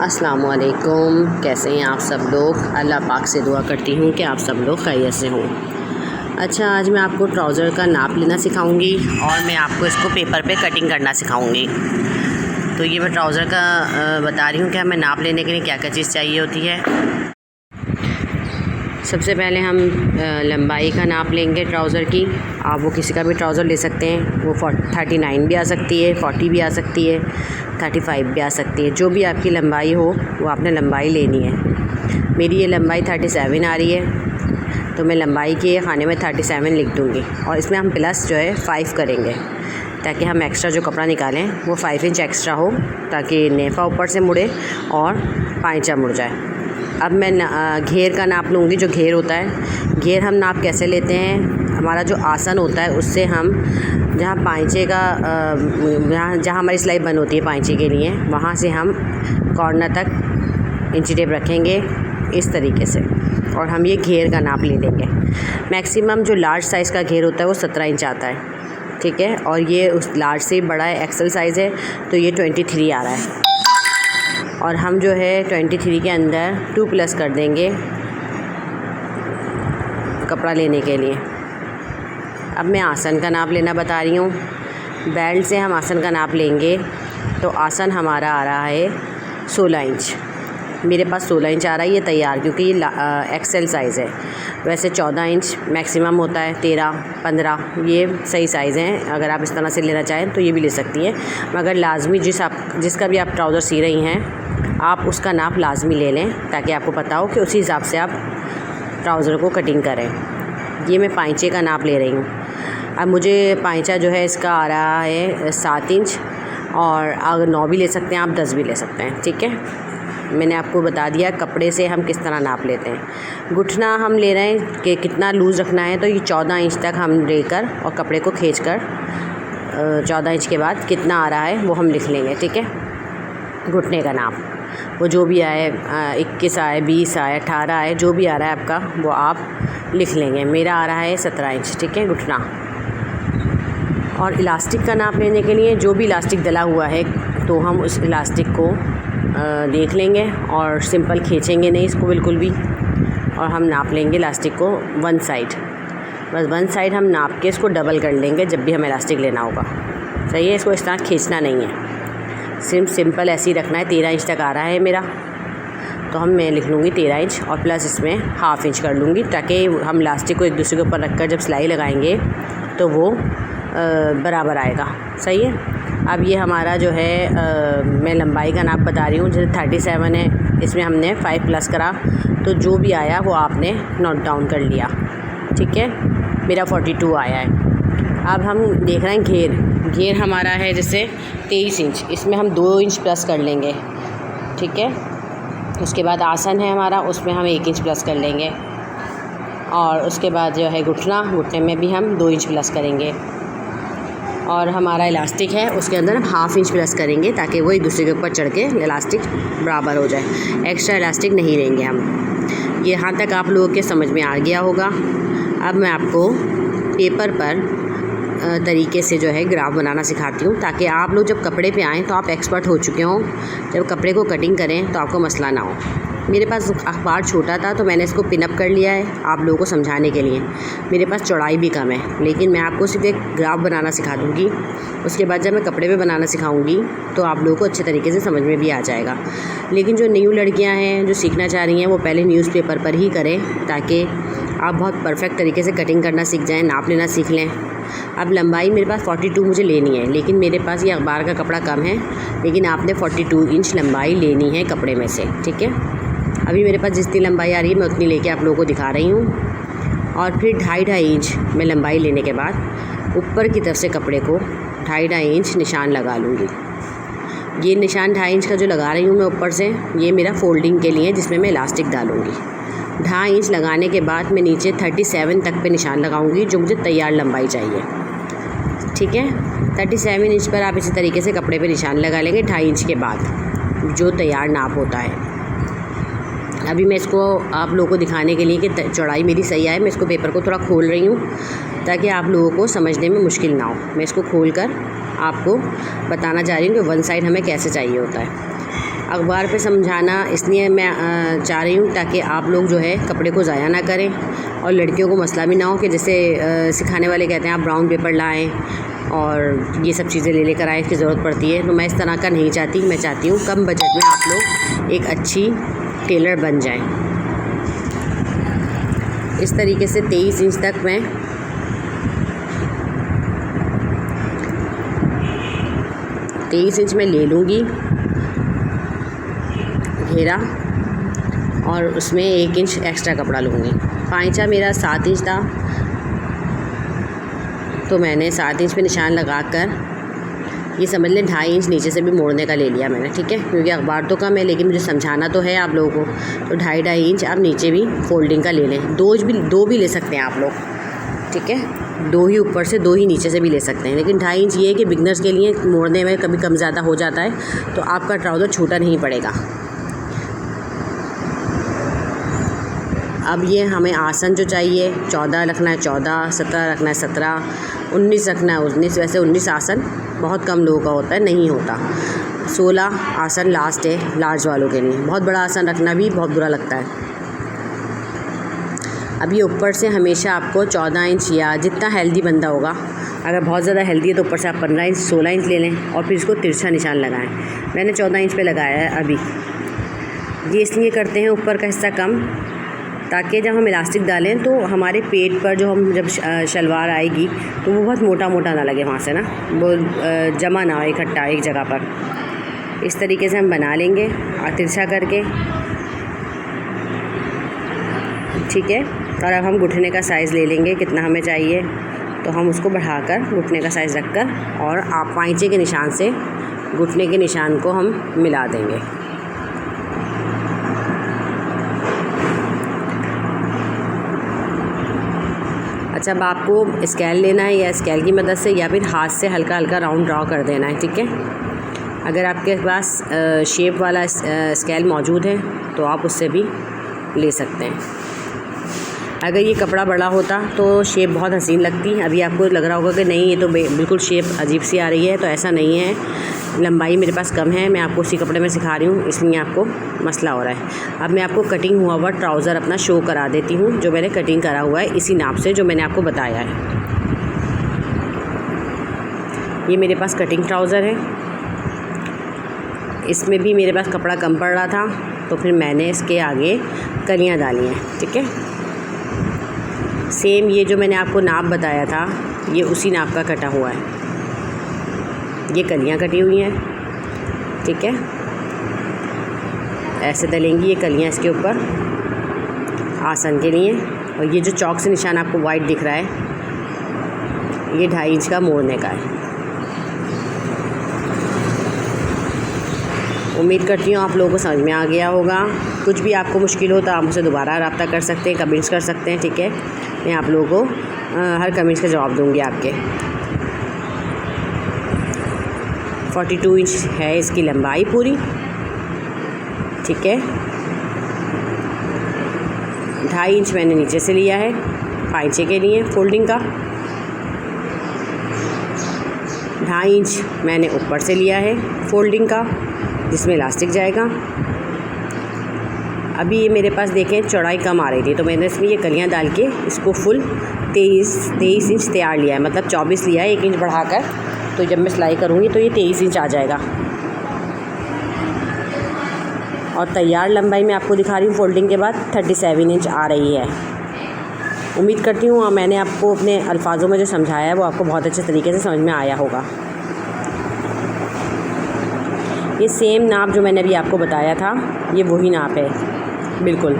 अस्सलामुअलैकुम। कैसे हैं आप सब लोग? अल्लाह पाक से दुआ करती हूँ कि आप सब लोग खैरियत से हों। अच्छा, आज मैं आपको ट्राउज़र का नाप लेना सिखाऊंगी और मैं आपको इसको पेपर पे कटिंग करना सिखाऊंगी। तो ये मैं ट्राउज़र का बता रही हूँ कि हमें नाप लेने के लिए क्या क्या चीज़ चाहिए होती है। सबसे पहले हम लंबाई का नाप लेंगे ट्राउज़र की। आप वो किसी का भी ट्राउज़र ले सकते हैं, वो 39 भी आ सकती है, 40 भी आ सकती है, 35 भी आ सकती है। जो भी आपकी लंबाई हो वो आपने लंबाई लेनी है। मेरी ये लंबाई 37 आ रही है, तो मैं लंबाई के खाने में 37 लिख दूँगी और इसमें हम प्लस जो है 5 करेंगे ताकि हम एक्स्ट्रा जो कपड़ा निकालें वो 5 इंच एक्स्ट्रा हो, ताकि नेफ़ा ऊपर से मुड़े और पाइचा मुड़ जाए। अब मैं घेर का नाप लूँगी। जो घेर होता है, घेर हम नाप कैसे लेते हैं, हमारा जो आसन होता है उससे हम जहाँ पाइचे का जहाँ हमारी सिलाई बंद होती है पाइचे के लिए, वहाँ से हम कॉर्नर तक इंची टेप रखेंगे इस तरीके से और हम ये घेर का नाप ले लेंगे। मैक्सिमम जो लार्ज साइज़ का घेर होता है वो 17 इंच आता है, ठीक है। और ये उस लार्ज से बड़ा है, एक्सेल साइज़ है, तो ये 23 आ रहा है और हम जो है 23 के अंदर 2 प्लस कर देंगे कपड़ा लेने के लिए। अब मैं आसन का नाप लेना बता रही हूँ। बेल्ट से हम आसन का नाप लेंगे तो आसन हमारा आ रहा है 16 इंच। मेरे पास 16 इंच आ रहा है ये तैयार, क्योंकि ये एक्सेल साइज़ है। वैसे 14 इंच मैक्सिमम होता है, 13, 15 ये सही साइज़ हैं। अगर आप इस तरह से लेना चाहें तो ये भी ले सकती हैं, मगर लाजमी जिसका भी आप ट्राउज़र सी रही हैं आप उसका नाप लाजमी ले लें, ताकि आपको पता हो कि उसी हिसाब से आप ट्राउज़र को कटिंग करें। ये मैं पाइचे का नाप ले रही हूँ। अब मुझे पाइचा जो है इसका आ रहा है 7 इंच, और अगर 9 भी ले सकते हैं आप, 10 भी ले सकते हैं, ठीक है। मैंने आपको बता दिया कपड़े से हम किस तरह नाप लेते हैं। घुटना हम ले रहे हैं कि कितना लूज़ रखना है, तो ये 14 इंच तक हम लेकर और कपड़े को खींचकर 14 इंच के बाद कितना आ रहा है वो हम लिख लेंगे, ठीक है। घुटने का नाप वो जो भी आए, 21 आए, 20 आए, 18 आए, जो भी आ रहा है आपका वो आप लिख लेंगे। मेरा आ रहा है 17 इंच, ठीक है, घुटना। और इलास्टिक का नाप लेने के लिए जो भी इलास्टिक डला हुआ है तो हम उस इलास्टिक को देख लेंगे और सिंपल खींचेंगे नहीं इसको बिल्कुल भी, और हम नाप लेंगे इलास्टिक को 1 साइड। बस 1 साइड हम नाप के इसको डबल कर लेंगे जब भी हमें इलास्टिक लेना होगा, सही है। इसको इस तरह खींचना नहीं है, सिंपल ऐसे ही रखना है। 13 इंच तक आ रहा है मेरा, तो मैं लिख लूँगी 13 इंच और प्लस इसमें ½ इंच कर लूँगी, ताकि हम इलास्टिक को एक दूसरे के ऊपर रखकर जब सिलाई लगाएंगे तो वो बराबर आएगा, सही है। अब ये हमारा जो है मैं लंबाई का नाप बता रही हूँ। जैसे 37 है, इसमें हमने 5 प्लस करा, तो जो भी आया वो आपने नोट डाउन कर लिया, ठीक है। मेरा 42 आया है। अब हम देख रहे हैं घेर हमारा है जैसे 23 इंच, इसमें हम 2 इंच प्लस कर लेंगे, ठीक है। उसके बाद आसन है हमारा, उसमें हम 1 इंच प्लस कर लेंगे, और उसके बाद जो है घुटने में भी हम 2 इंच प्लस करेंगे, और हमारा इलास्टिक है उसके अंदर हम ½ इंच प्लस करेंगे, ताकि वो एक दूसरे के ऊपर चढ़ के इलास्टिक बराबर हो जाए। एक्स्ट्रा इलास्टिक नहीं लेंगे हम। ये यहाँ तक आप लोगों के समझ में आ गया होगा। अब मैं आपको पेपर पर तरीके से जो है ग्राफ बनाना सिखाती हूँ, ताकि आप लोग जब कपड़े पे आएँ तो आप एक्सपर्ट हो चुके हों, जब कपड़े को कटिंग करें तो आपको मसला ना हो। मेरे पास अखबार छोटा था तो मैंने इसको पिनअप कर लिया है आप लोगों को समझाने के लिए। मेरे पास चौड़ाई भी कम है, लेकिन मैं आपको सिर्फ एक ग्राफ बनाना सिखा दूँगी। उसके बाद जब मैं कपड़े पे बनाना सिखाऊंगी तो आप लोगों को अच्छे तरीके से समझ में भी आ जाएगा। लेकिन जो न्यू लड़कियां हैं जो सीखना चाह रही हैं वो पहले न्यूज़पेपर पर ही करें, ताकि आप बहुत परफेक्ट तरीके से कटिंग करना सीख जाएँ, नाप लेना सीख लें। अब लंबाई मेरे पास 42 मुझे लेनी है, लेकिन मेरे पास ये अखबार का कपड़ा कम है, लेकिन आपने 42 इंच लंबाई लेनी है कपड़े में से, ठीक है। अभी मेरे पास जितनी लंबाई आ रही है मैं उतनी लेके आप लोगों को दिखा रही हूँ। और फिर 2.5 इंच में लंबाई लेने के बाद ऊपर की तरफ से कपड़े को 2.5 इंच निशान लगा लूँगी। ये निशान 2.5 इंच का जो लगा रही हूँ मैं ऊपर से, ये मेरा फोल्डिंग के लिए जिसमें मैं इलास्टिक डालूँगी। 2.5 इंच लगाने के बाद मैं नीचे 37 तक पे निशान लगाऊंगी, जो मुझे तैयार लंबाई चाहिए, ठीक है। 37 इंच पर आप इसी तरीके से कपड़े पे निशान लगा लेंगे 2.5 इंच के बाद जो तैयार नाप होता है। अभी मैं इसको आप लोगों को दिखाने के लिए कि चौड़ाई मेरी सही आए, मैं इसको पेपर को थोड़ा खोल रही हूँ ताकि आप लोगों को समझने में मुश्किल ना हो। मैं इसको खोल कर आपको बताना चाह रही हूँ कि 1 साइड हमें कैसे चाहिए होता है। अखबार पे समझाना इसलिए मैं चाह रही हूँ ताकि आप लोग जो है कपड़े को ज़ाया ना करें और लड़कियों को मसला भी ना हो कि जैसे सिखाने वाले कहते हैं आप ब्राउन पेपर लाएं और ये सब चीज़ें ले लेकर आए, इसकी ज़रूरत पड़ती है। तो मैं इस तरह का नहीं चाहती। मैं चाहती हूँ कम बजट में आप लोग एक अच्छी टेलर बन जाएं। इस तरीके से 23 इंच तक मैं में ले लूँगी घेरा और उसमें 1 इंच एक्स्ट्रा कपड़ा लूँगी। पाइचा मेरा 7 इंच था तो मैंने 7 इंच पे निशान लगाकर ये समझ लें 2.5 इंच नीचे से भी मोड़ने का ले लिया मैंने, ठीक है। क्योंकि अखबार तो कम है लेकिन मुझे समझाना तो है आप लोगों को, तो 2.5 इंच आप नीचे भी फोल्डिंग का ले लें। दो भी ले सकते हैं आप लोग, ठीक है। 2 ही ऊपर से 2 ही नीचे से भी ले सकते हैं, लेकिन 2.5 इंच ये है कि बिगनर्स के लिए मोड़ने में कभी कम ज़्यादा हो जाता है तो आपका ट्राउज़र छोटा नहीं पड़ेगा। अब ये हमें आसन जो चाहिए 14 रखना है 14, 17 रखना है 17, 19 रखना है 19। वैसे 19 आसन बहुत कम लोगों का होता है, नहीं होता। 16 आसन लास्ट है लार्ज वालों के लिए। बहुत बड़ा आसन रखना भी बहुत बुरा लगता है। अब ये ऊपर से हमेशा आपको 14 इंच या जितना हेल्दी बंदा होगा, अगर बहुत ज़्यादा हेल्दी है तो ऊपर से आप 15 इंच 16 इंच ले लें और फिर इसको तिरछा निशान लगाएं। मैंने 14 इंच पे लगाया है अभी। ये इसलिए करते हैं ऊपर का हिस्सा कम, ताकि जब हम इलास्टिक डालें तो हमारे पेट पर जो हम जब शलवार आएगी तो वो बहुत मोटा मोटा ना लगे, वहाँ से ना वो जमा ना हो इकट्ठा एक जगह पर। इस तरीके से हम बना लेंगे तिरछा करके, ठीक है। और अब हम घुटने का साइज़ ले लेंगे कितना हमें चाहिए, तो हम उसको बढ़ाकर घुटने का साइज़ रखकर और आप पाइचे के निशान से घुटने के निशान को हम मिला देंगे। अच्छा, अब आपको स्केल लेना है या स्केल की मदद से या फिर हाथ से हल्का हल्का राउंड ड्रॉ कर देना है, ठीक है। अगर आपके पास शेप वाला स्केल मौजूद है तो आप उससे भी ले सकते हैं। अगर ये कपड़ा बड़ा होता तो शेप बहुत हसीन लगती। अभी आपको लग रहा होगा कि नहीं ये तो बिल्कुल शेप अजीब सी आ रही है, तो ऐसा नहीं है। लंबाई मेरे पास कम है, मैं आपको उसी कपड़े में सिखा रही हूँ, इसलिए आपको मसला हो रहा है। अब मैं आपको कटिंग हुआ हुआ ट्राउज़र अपना शो करा देती हूँ, जो मैंने कटिंग करा हुआ है इसी नाप से जो मैंने आपको बताया है। ये मेरे पास कटिंग ट्राउज़र है। इसमें भी मेरे पास कपड़ा कम पड़ रहा था तो फिर मैंने इसके आगे कलियाँ डाली हैं, ठीक है। सेम ये जो मैंने आपको नाप बताया था ये उसी नाप का कटा हुआ है। ये कलियाँ कटी हुई हैं, ठीक है। ऐसे डलेंगी ये कलियाँ इसके ऊपर आसन के लिए। और ये जो चौक से निशान आपको वाइट दिख रहा है ये 2.5 इंच का मोड़ने का है। उम्मीद करती हूँ आप लोगों को समझ में आ गया होगा। कुछ भी आपको मुश्किल हो तो आप मुझसे दोबारा रब्ता कर सकते हैं, कमेंट्स कर सकते हैं, ठीक है। मैं आप लोगों को हर कमेंट्स का जवाब दूँगी आपके। 42 इंच है इसकी लंबाई पूरी, ठीक है। 2.5 इंच मैंने नीचे से लिया है पाइचे के लिए फोल्डिंग का। 2.5 इंच मैंने ऊपर से लिया है फोल्डिंग का, जिसमें इलास्टिक जाएगा। अभी ये मेरे पास देखें चौड़ाई कम आ रही थी तो मैंने इसमें ये कलियाँ डाल के इसको फुल 23 इंच तैयार लिया है, मतलब 24 लिया है 1 इंच बढ़ाकर। तो जब मैं सिलाई करूँगी तो ये 23 इंच आ जाएगा। और तैयार लंबाई मैं आपको दिखा रही हूँ फोल्डिंग के बाद 37 इंच आ रही है। उम्मीद करती हूँ मैंने आपको अपने अल्फाजों में जो समझाया है वो आपको बहुत अच्छे तरीके से समझ में आया होगा। ये सेम नाप जो मैंने अभी आपको बताया था ये वही नाप है बिल्कुल।